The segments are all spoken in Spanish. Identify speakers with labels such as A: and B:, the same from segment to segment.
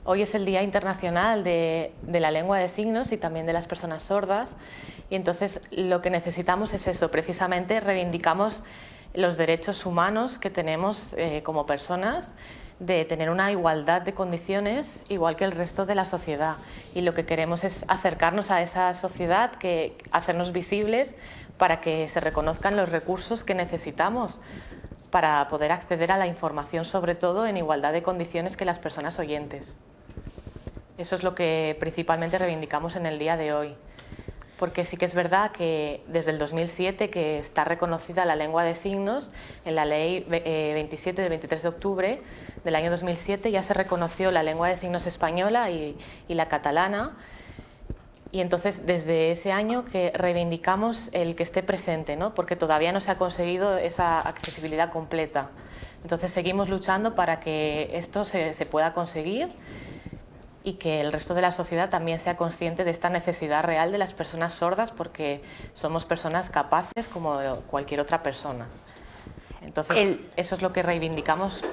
A: Hoy es el Día Internacional de la Lengua de Signos y también de las personas sordas, y entonces lo que necesitamos es eso, precisamente reivindicamos los derechos humanos que tenemos como personas, de tener una igualdad de condiciones igual que el resto de la sociedad, y lo que queremos es acercarnos a esa sociedad, hacernos visibles para que se reconozcan los recursos que necesitamos para poder acceder a la información, sobre todo en igualdad de condiciones que las personas oyentes. Eso es lo que principalmente reivindicamos en el día de hoy, porque sí que es verdad que desde el 2007 que está reconocida la lengua de signos, en la ley 27 del 23 de octubre del año 2007 ya se reconoció la lengua de signos española y la catalana, y entonces desde ese año que reivindicamos el que esté presente, ¿no? Porque todavía no se ha conseguido esa accesibilidad completa. Entonces seguimos luchando para que esto se pueda conseguir y que el resto de la sociedad también sea consciente de esta necesidad real de las personas sordas, porque somos personas capaces como cualquier otra persona. Entonces, eso es lo que reivindicamos,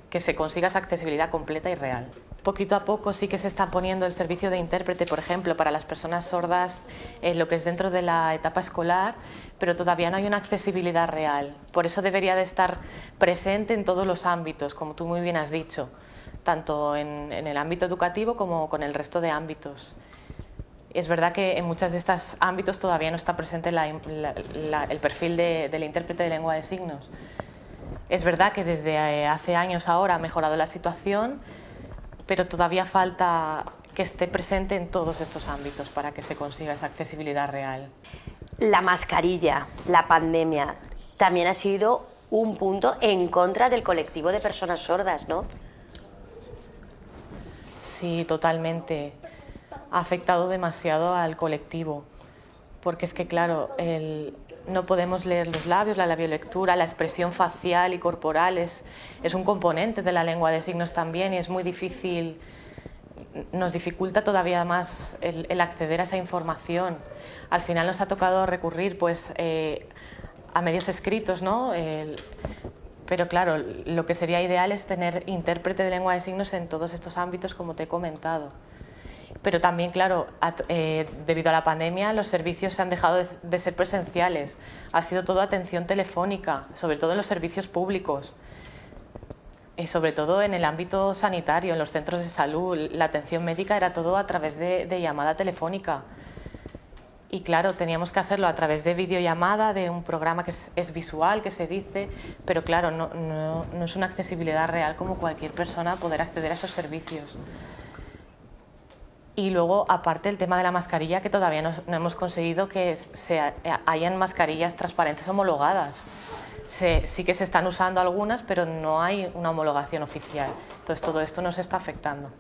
A: que se consiga esa accesibilidad completa y real. Poquito a poco sí que se está poniendo el servicio de intérprete, por ejemplo, para las personas sordas en lo que es dentro de la etapa escolar, pero todavía no hay una accesibilidad real. Por eso debería de estar presente en todos los ámbitos, como tú muy bien has dicho, tanto en el ámbito educativo como con el resto de ámbitos. Es verdad que en muchos de estos ámbitos todavía no está presente el perfil del intérprete de lengua de signos. Es verdad que desde hace años ahora ha mejorado la situación, pero todavía falta que esté presente en todos estos ámbitos para que se consiga esa accesibilidad real.
B: La mascarilla, la pandemia, también ha sido un punto en contra del colectivo de personas sordas, ¿no?
A: Sí, totalmente. Ha afectado demasiado al colectivo, porque es que, claro, no podemos leer los labios, la labiolectura, la expresión facial y corporal es un componente de la lengua de signos también, y es muy difícil, nos dificulta todavía más el acceder a esa información. Al final nos ha tocado recurrir pues, a medios escritos, ¿no? Pero claro, lo que sería ideal es tener intérprete de lengua de signos en todos estos ámbitos, como te he comentado. Pero también, claro, debido a la pandemia, los servicios se han dejado de ser presenciales. Ha sido todo atención telefónica, sobre todo en los servicios públicos. Sobre todo en el ámbito sanitario, en los centros de salud. La atención médica era todo a través de llamada telefónica. Y claro, teníamos que hacerlo a través de videollamada, de un programa que es visual, que se dice, pero claro, no es una accesibilidad real como cualquier persona poder acceder a esos servicios. Y luego, aparte, el tema de la mascarilla, que todavía no hemos conseguido que hayan mascarillas transparentes homologadas. Sí que se están usando algunas, pero no hay una homologación oficial. Entonces, todo esto nos está afectando.